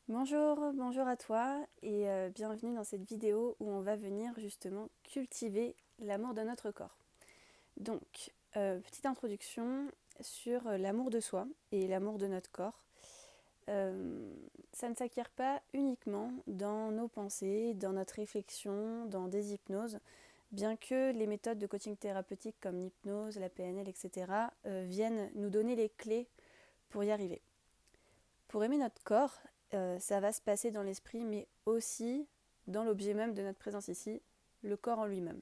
Bonjour à toi et bienvenue dans cette vidéo où on va venir justement cultiver l'amour de notre corps. Donc, petite introduction sur l'amour de soi et l'amour de notre corps. Ça ne s'acquiert pas uniquement dans nos pensées, dans notre réflexion, dans des hypnoses, bien que les méthodes de coaching thérapeutique comme l'hypnose, la PNL, etc. Viennent nous donner les clés pour y arriver. Pour aimer notre corps, ça va se passer dans l'esprit, mais aussi dans l'objet même de notre présence ici, le corps en lui-même.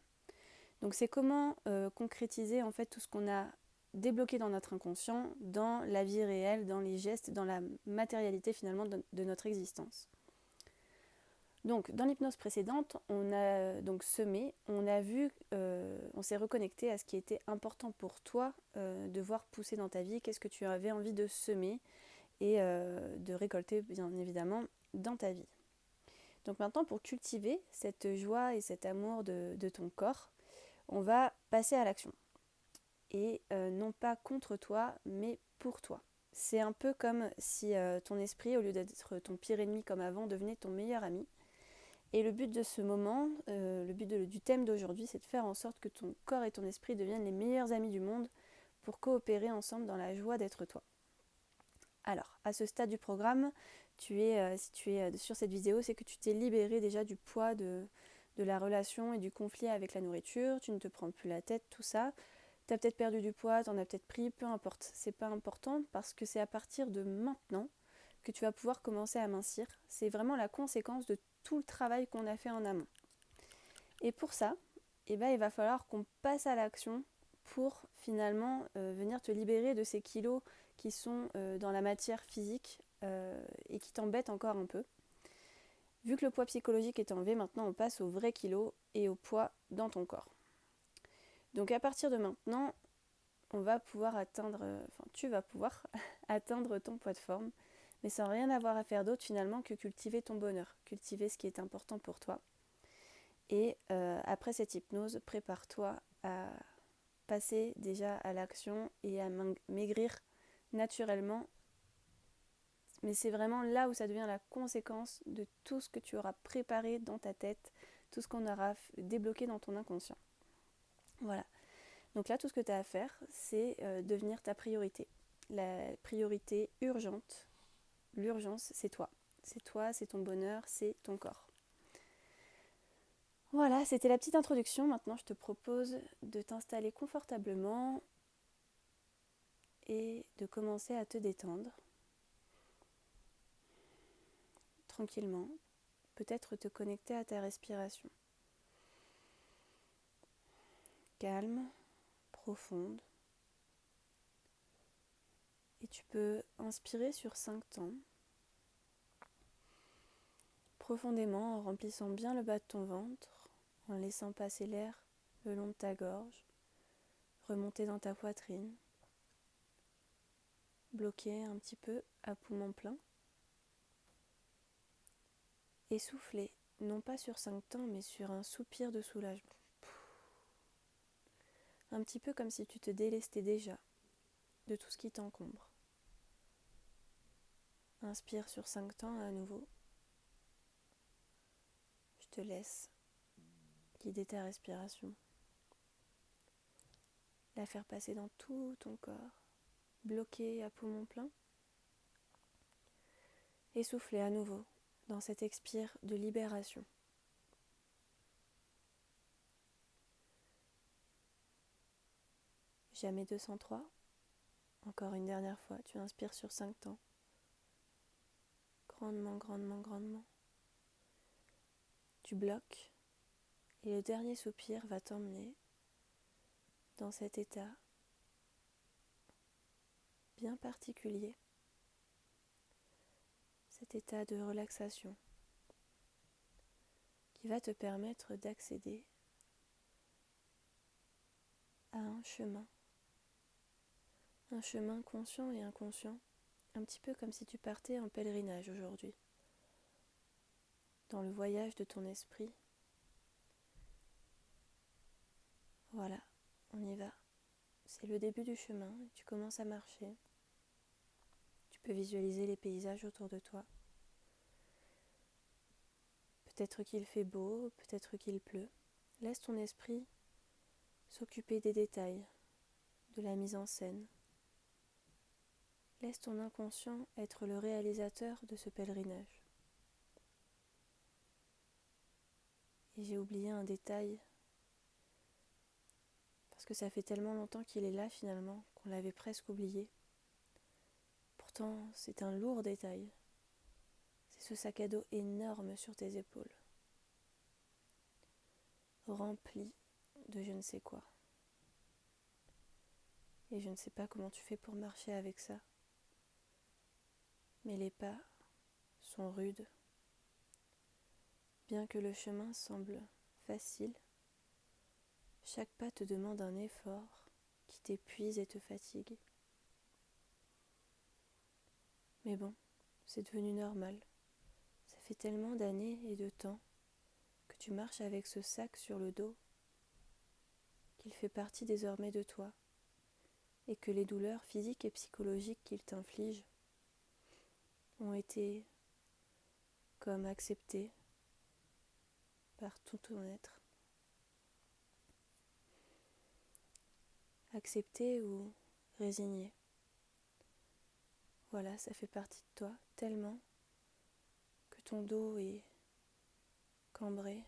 Donc c'est comment concrétiser en fait tout ce qu'on a débloqué dans notre inconscient, dans la vie réelle, dans les gestes, dans la matérialité finalement de notre existence. Donc dans l'hypnose précédente, on a donc semé, on a vu, on s'est reconnecté à ce qui était important pour toi de voir pousser dans ta vie, qu'est-ce que tu avais envie de semer et de récolter bien évidemment dans ta vie. Donc maintenant pour cultiver cette joie et cet amour de ton corps, on va passer à l'action. Et non pas contre toi, mais pour toi. C'est un peu comme si ton esprit, au lieu d'être ton pire ennemi comme avant, devenait ton meilleur ami. Et le but de ce moment, le but du thème d'aujourd'hui, c'est de faire en sorte que ton corps et ton esprit deviennent les meilleurs amis du monde pour coopérer ensemble dans la joie d'être toi. Alors, à ce stade du programme, si tu es sur cette vidéo, c'est que tu t'es libéré déjà du poids de la relation et du conflit avec la nourriture, tu ne te prends plus la tête, tout ça. Tu as peut-être perdu du poids, tu en as peut-être pris, peu importe. C'est pas important parce que c'est à partir de maintenant que tu vas pouvoir commencer à mincir. C'est vraiment la conséquence de tout le travail qu'on a fait en amont. Et pour ça, il va falloir qu'on passe à l'action pour finalement venir te libérer de ces kilos qui sont dans la matière physique et qui t'embêtent encore un peu. Vu que le poids psychologique est enlevé, maintenant on passe aux vrais kilos et au poids dans ton corps. Donc à partir de maintenant, on va pouvoir atteindre, tu vas pouvoir atteindre ton poids de forme, mais sans rien avoir à faire d'autre finalement que cultiver ton bonheur, cultiver ce qui est important pour toi. Et après cette hypnose, prépare-toi à passer déjà à l'action et à maigrir naturellement. Mais c'est vraiment là où ça devient la conséquence de tout ce que tu auras préparé dans ta tête, tout ce qu'on aura débloqué dans ton inconscient. Voilà. Donc là, tout ce que tu as à faire, c'est devenir ta priorité. La priorité urgente, l'urgence, c'est toi. C'est toi, c'est ton bonheur, c'est ton corps. Voilà, c'était la petite introduction. Maintenant, je te propose de t'installer confortablement et de commencer à te détendre tranquillement. Peut-être te connecter à ta respiration. Calme, profonde. Et tu peux inspirer sur 5 temps. Profondément en remplissant bien le bas de ton ventre, en laissant passer l'air le long de ta gorge, remonter dans ta poitrine, bloquer un petit peu à poumon plein, et souffler, non pas sur 5 temps, mais sur un soupir de soulagement. Un petit peu comme si tu te délestais déjà de tout ce qui t'encombre. Inspire sur 5 temps à nouveau. Je te laisse guider ta respiration, la faire passer dans tout ton corps, bloqué à poumon plein, et souffler à nouveau dans cet expire de libération. Jamais 203. Encore une dernière fois, tu inspires sur 5 temps. Grandement, grandement, grandement. Tu bloques et le dernier soupir va t'emmener dans cet état bien particulier, cet état de relaxation qui va te permettre d'accéder à un chemin conscient et inconscient, un petit peu comme si tu partais en pèlerinage aujourd'hui, dans le voyage de ton esprit. Voilà, on y va. C'est le début du chemin, tu commences à marcher. Tu peux visualiser les paysages autour de toi. Peut-être qu'il fait beau, peut-être qu'il pleut. Laisse ton esprit s'occuper des détails, de la mise en scène. Laisse ton inconscient être le réalisateur de ce pèlerinage. Et j'ai oublié un détail, parce que ça fait tellement longtemps qu'il est là finalement, qu'on l'avait presque oublié. Pourtant, c'est un lourd détail. C'est ce sac à dos énorme sur tes épaules, rempli de je ne sais quoi. Et je ne sais pas comment tu fais pour marcher avec ça. Mais les pas sont rudes. Bien que le chemin semble facile, chaque pas te demande un effort qui t'épuise et te fatigue. Mais bon, c'est devenu normal. Ça fait tellement d'années et de temps que tu marches avec ce sac sur le dos qu'il fait partie désormais de toi et que les douleurs physiques et psychologiques qu'il t'inflige ont été comme acceptées par tout ton être. Acceptées ou résignées. Voilà, ça fait partie de toi tellement que ton dos est cambré,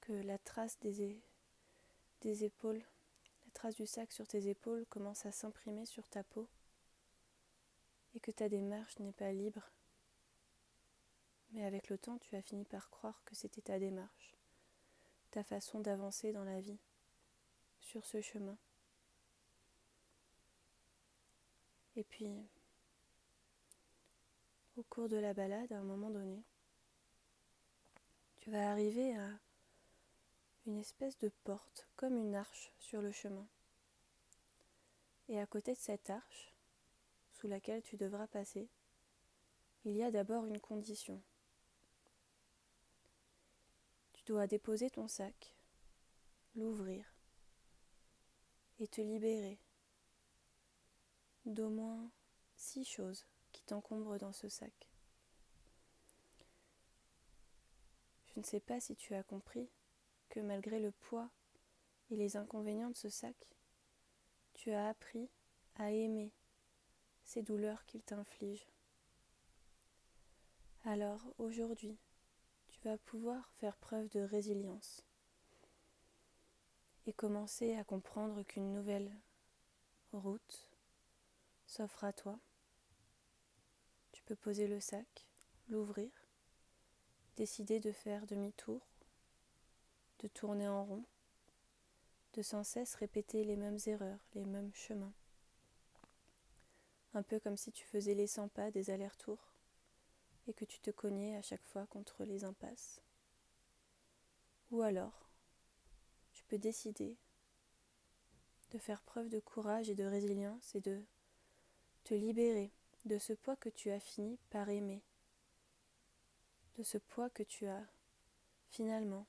que la trace des épaules, la trace du sac sur tes épaules commence à s'imprimer sur ta peau et que ta démarche n'est pas libre. Mais avec le temps, tu as fini par croire que c'était ta démarche, ta façon d'avancer dans la vie, sur ce chemin. Et puis, au cours de la balade, à un moment donné, tu vas arriver à une espèce de porte, comme une arche sur le chemin. Et à côté de cette arche, sous laquelle tu devras passer, il y a d'abord une condition. Tu dois déposer ton sac, l'ouvrir et te libérer d'au moins 6 choses qui t'encombrent dans ce sac. Je ne sais pas si tu as compris que malgré le poids et les inconvénients de ce sac, tu as appris à aimer ces douleurs qu'il t'inflige. Alors aujourd'hui, tu vas pouvoir faire preuve de résilience et commencer à comprendre qu'une nouvelle route s'offre à toi. Tu peux poser le sac, l'ouvrir, décider de faire demi-tour, de tourner en rond, de sans cesse répéter les mêmes erreurs, les mêmes chemins. Un peu comme si tu faisais les 100 pas des allers-retours et que tu te cognais à chaque fois contre les impasses. Ou alors, tu peux décider de faire preuve de courage et de résilience et de te libérer de ce poids que tu as fini par aimer, de ce poids que tu as finalement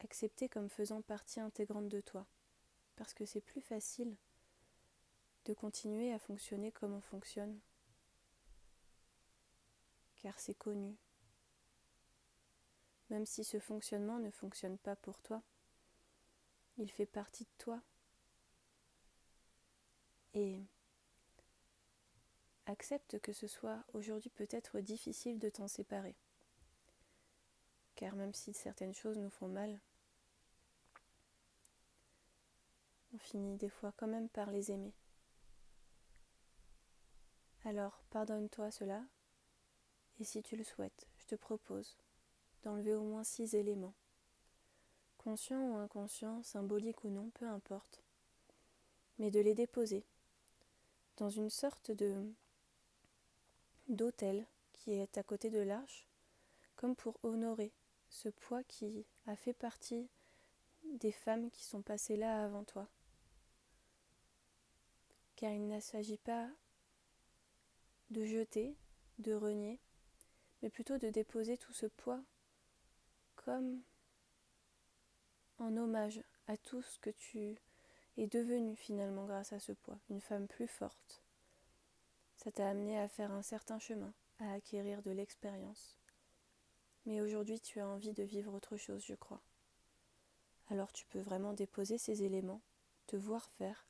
accepté comme faisant partie intégrante de toi, parce que c'est plus facile de continuer à fonctionner comme on fonctionne, car c'est connu. Même si ce fonctionnement ne fonctionne pas pour toi, il fait partie de toi. Et accepte que ce soit aujourd'hui peut-être difficile de t'en séparer. Car même si certaines choses nous font mal, on finit des fois quand même par les aimer. Alors pardonne-toi cela, et si tu le souhaites, je te propose d'enlever au moins 6 éléments. Conscients ou inconscients, symboliques ou non, peu importe, mais de les déposer dans une sorte d'autel qui est à côté de l'arche, comme pour honorer ce poids qui a fait partie des femmes qui sont passées là avant toi. Car il ne s'agit pas de jeter, de renier, mais plutôt de déposer tout ce poids comme en hommage à tout ce que tu es devenue finalement grâce à ce poids, une femme plus forte. Ça t'a amené à faire un certain chemin, à acquérir de l'expérience. Mais aujourd'hui, tu as envie de vivre autre chose, je crois. Alors tu peux vraiment déposer ces éléments, te voir faire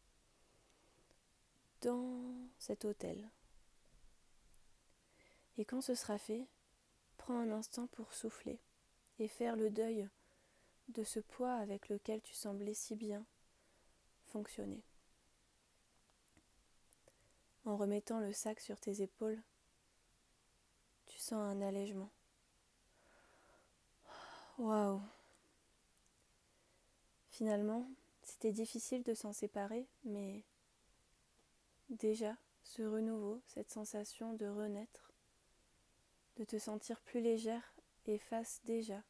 dans cet hôtel. Et quand ce sera fait, prends un instant pour souffler et faire le deuil de ce poids avec lequel tu semblais si bien fonctionner. En remettant le sac sur tes épaules, tu sens un allègement. Waouh! Finalement, c'était difficile de s'en séparer, mais déjà, ce renouveau, cette sensation de renaître, de te sentir plus légère, efface déjà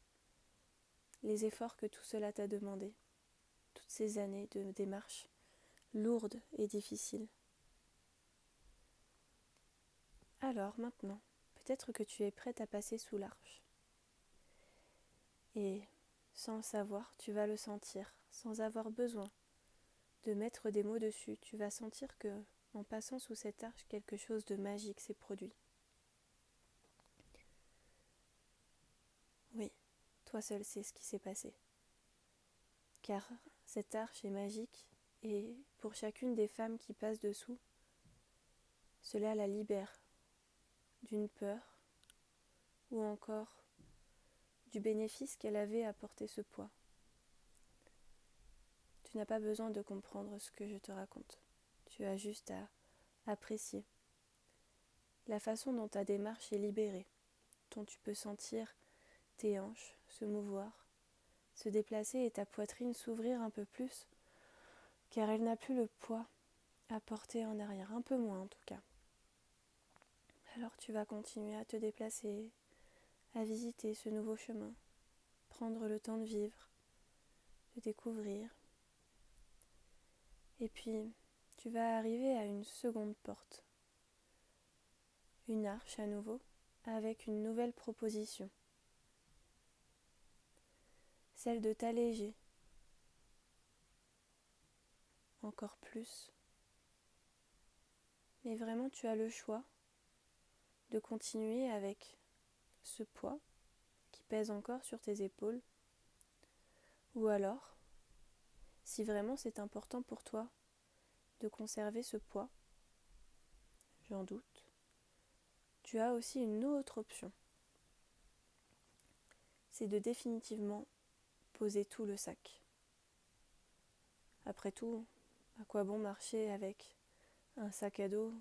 les efforts que tout cela t'a demandé, toutes ces années de démarche lourdes et difficiles. Alors maintenant, peut-être que tu es prête à passer sous l'arche. Et sans le savoir, tu vas le sentir, sans avoir besoin de mettre des mots dessus. Tu vas sentir que, en passant sous cette arche, quelque chose de magique s'est produit. Oui, toi seul sais ce qui s'est passé. Car cette arche est magique et pour chacune des femmes qui passent dessous, cela la libère d'une peur ou encore du bénéfice qu'elle avait à porter ce poids. Tu n'as pas besoin de comprendre ce que je te raconte. Tu as juste à apprécier la façon dont ta démarche est libérée, dont tu peux sentir tes hanches se mouvoir, se déplacer et ta poitrine s'ouvrir un peu plus, car elle n'a plus le poids à porter en arrière, un peu moins en tout cas. Alors tu vas continuer à te déplacer, à visiter ce nouveau chemin, prendre le temps de vivre, de découvrir. Et puis, tu vas arriver à une seconde porte, une arche à nouveau, avec une nouvelle proposition, celle de t'alléger encore plus. Mais vraiment, tu as le choix de continuer avec ce poids qui pèse encore sur tes épaules, ou alors, si vraiment c'est important pour toi de conserver ce poids, j'en doute, tu as aussi une autre option. C'est de définitivement poser tout le sac. Après tout, à quoi bon marcher avec un sac à dos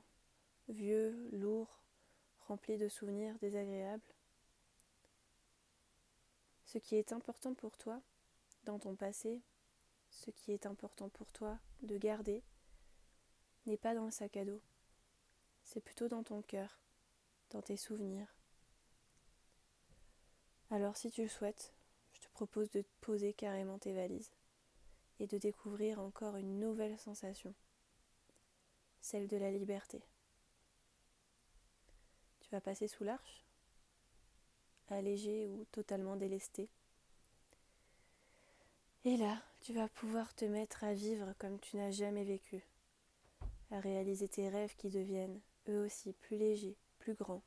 vieux, lourd, rempli de souvenirs désagréables? Ce qui est important pour toi dans ton passé, ce qui est important pour toi de garder, n'est pas dans le sac à dos. C'est plutôt dans ton cœur, dans tes souvenirs. Alors si tu le souhaites, je te propose de poser carrément tes valises et de découvrir encore une nouvelle sensation, celle de la liberté. Tu vas passer sous l'arche, allégé ou totalement délesté. Et là, tu vas pouvoir te mettre à vivre comme tu n'as jamais vécu, à réaliser tes rêves qui deviennent, eux aussi, plus légers, plus grands,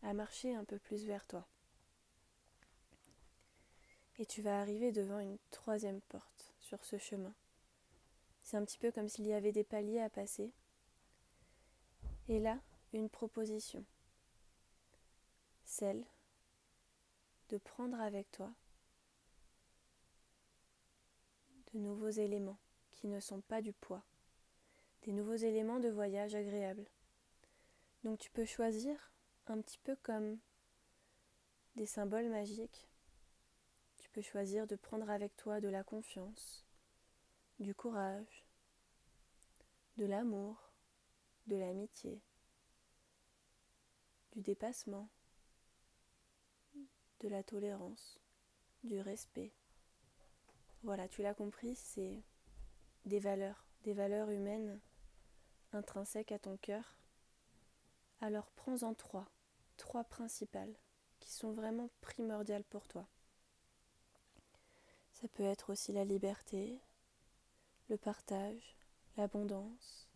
à marcher un peu plus vers toi. Et tu vas arriver devant une troisième porte sur ce chemin. C'est un petit peu comme s'il y avait des paliers à passer. Et là, une proposition, celle de prendre avec toi de nouveaux éléments qui ne sont pas du poids, des nouveaux éléments de voyage agréables. Donc tu peux choisir un petit peu comme des symboles magiques. Tu peux choisir de prendre avec toi de la confiance, du courage, de l'amour, de l'amitié, du dépassement, de la tolérance, du respect. Voilà, tu l'as compris, c'est des valeurs humaines intrinsèques à ton cœur. Alors prends-en trois principales, qui sont vraiment primordiales pour toi. Ça peut être aussi la liberté, le partage, l'abondance.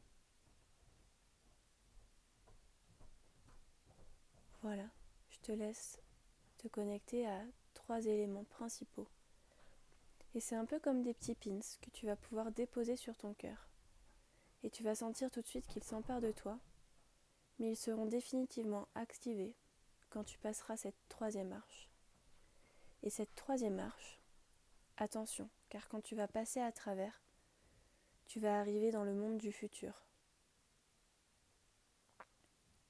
Voilà, je te laisse te connecter à 3 éléments principaux. Et c'est un peu comme des petits pins que tu vas pouvoir déposer sur ton cœur. Et tu vas sentir tout de suite qu'ils s'emparent de toi, mais ils seront définitivement activés quand tu passeras cette 3e marche. Et cette 3e marche, attention, car quand tu vas passer à travers, tu vas arriver dans le monde du futur.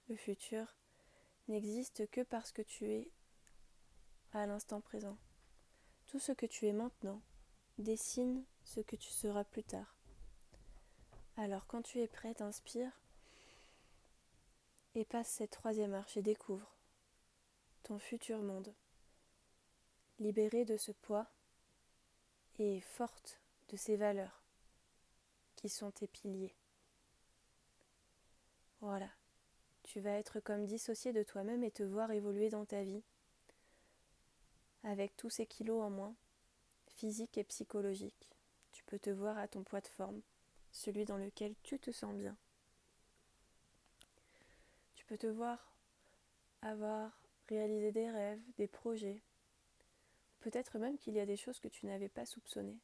Le futur n'existe que parce que tu es à l'instant présent. Tout ce que tu es maintenant dessine ce que tu seras plus tard. Alors quand tu es prête, inspire et passe cette 3e marche et découvre ton futur monde, libéré de ce poids et forte de ces valeurs qui sont tes piliers. Voilà, tu vas être comme dissocié de toi-même et te voir évoluer dans ta vie avec tous ces kilos en moins, physiques et psychologiques. Tu peux te voir à ton poids de forme, celui dans lequel tu te sens bien. Tu peux te voir avoir réalisé des rêves, des projets. Peut-être même qu'il y a des choses que tu n'avais pas soupçonnées.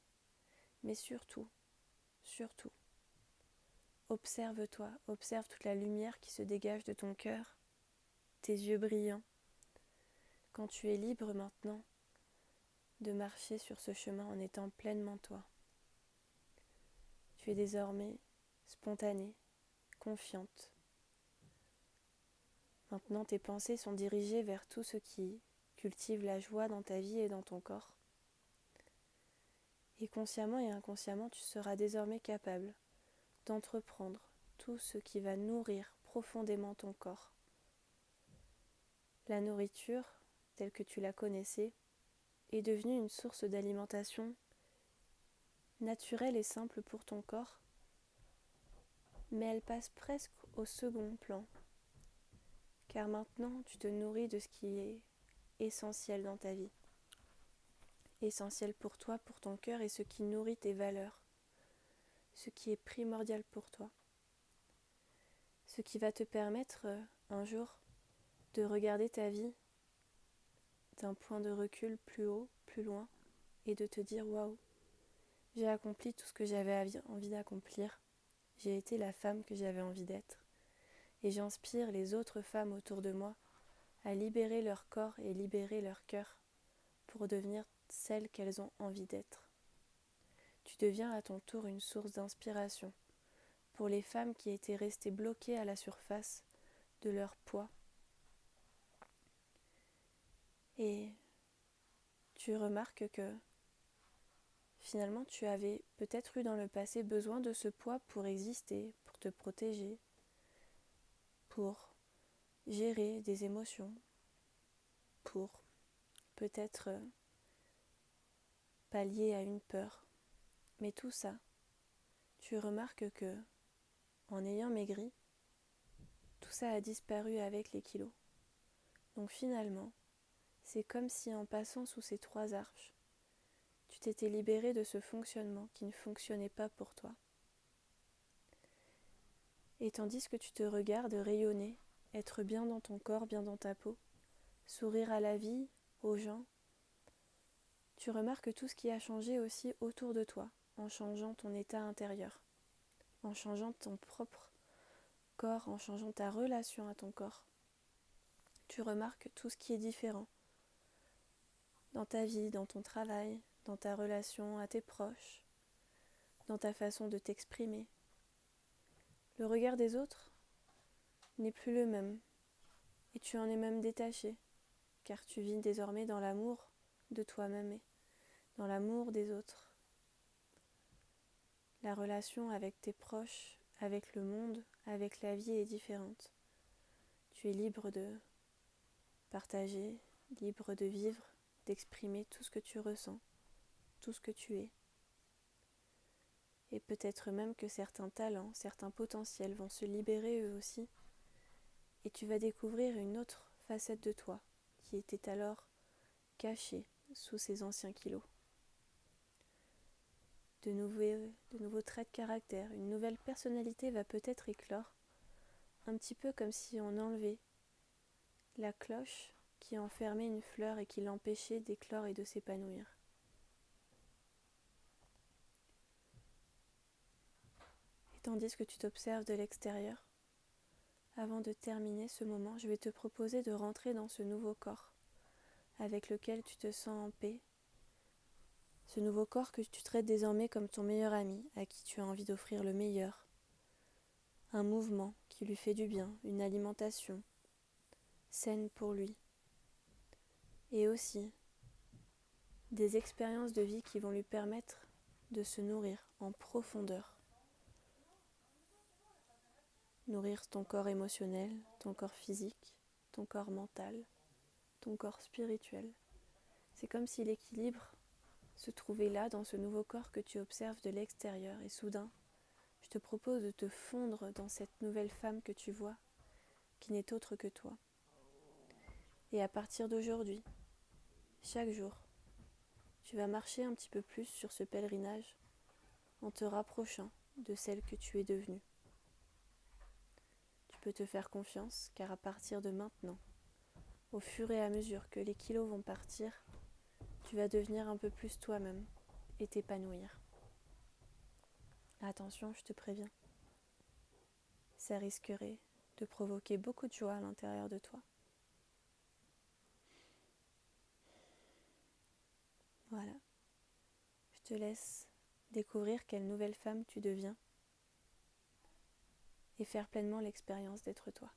Mais surtout, observe-toi, observe toute la lumière qui se dégage de ton cœur, tes yeux brillants. Quand tu es libre maintenant de marcher sur ce chemin en étant pleinement toi. Tu es désormais spontanée, confiante. Maintenant, tes pensées sont dirigées vers tout ce qui cultive la joie dans ta vie et dans ton corps. Et consciemment et inconsciemment, tu seras désormais capable d'entreprendre tout ce qui va nourrir profondément ton corps. La nourriture, telle que tu la connaissais, est devenue une source d'alimentation naturelle et simple pour ton corps, mais elle passe presque au second plan, car maintenant tu te nourris de ce qui est essentiel dans ta vie, essentiel pour toi, pour ton cœur et ce qui nourrit tes valeurs, ce qui est primordial pour toi, ce qui va te permettre un jour de regarder ta vie d'un point de recul plus haut, plus loin, et de te dire waouh, j'ai accompli tout ce que j'avais envie d'accomplir, j'ai été la femme que j'avais envie d'être, et j'inspire les autres femmes autour de moi à libérer leur corps et libérer leur cœur pour devenir celles qu'elles ont envie d'être. Tu deviens à ton tour une source d'inspiration pour les femmes qui étaient restées bloquées à la surface de leur poids. Et tu remarques que finalement tu avais peut-être eu dans le passé besoin de ce poids pour exister, pour te protéger, pour gérer des émotions, pour peut-être pallier à une peur. Mais tout ça, tu remarques que, en ayant maigri, tout ça a disparu avec les kilos. Donc finalement, c'est comme si en passant sous ces 3 arches, tu t'étais libéré de ce fonctionnement qui ne fonctionnait pas pour toi. Et tandis que tu te regardes rayonner, être bien dans ton corps, bien dans ta peau, sourire à la vie, aux gens, tu remarques tout ce qui a changé aussi autour de toi, en changeant ton état intérieur, en changeant ton propre corps, en changeant ta relation à ton corps. Tu remarques tout ce qui est différent dans ta vie, dans ton travail, dans ta relation à tes proches, dans ta façon de t'exprimer. Le regard des autres n'est plus le même, et tu en es même détaché, car tu vis désormais dans l'amour de toi-même et dans l'amour des autres. La relation avec tes proches, avec le monde, avec la vie est différente. Tu es libre de partager, libre de vivre, d'exprimer tout ce que tu ressens, tout ce que tu es. Et peut-être même que certains talents, certains potentiels vont se libérer eux aussi, et tu vas découvrir une autre facette de toi qui était alors cachée sous ces anciens kilos. De nouveaux traits de caractère, une nouvelle personnalité va peut-être éclore, un petit peu comme si on enlevait la cloche qui enfermait une fleur et qui l'empêchait d'éclore et de s'épanouir. Et tandis que tu t'observes de l'extérieur, avant de terminer ce moment, je vais te proposer de rentrer dans ce nouveau corps avec lequel tu te sens en paix, ce nouveau corps que tu traites désormais comme ton meilleur ami, à qui tu as envie d'offrir le meilleur, un mouvement qui lui fait du bien, une alimentation saine pour lui, et aussi des expériences de vie qui vont lui permettre de se nourrir en profondeur. Nourrir ton corps émotionnel, ton corps physique, ton corps mental, ton corps spirituel. C'est comme si l'équilibre se trouvait là dans ce nouveau corps que tu observes de l'extérieur et soudain, je te propose de te fondre dans cette nouvelle femme que tu vois, qui n'est autre que toi. Et à partir d'aujourd'hui, chaque jour, tu vas marcher un petit peu plus sur ce pèlerinage en te rapprochant de celle que tu es devenue. Tu peux te faire confiance car à partir de maintenant, au fur et à mesure que les kilos vont partir, tu vas devenir un peu plus toi-même et t'épanouir. Attention, je te préviens, ça risquerait de provoquer beaucoup de joie à l'intérieur de toi. Voilà, je te laisse découvrir quelle nouvelle femme tu deviens et faire pleinement l'expérience d'être toi.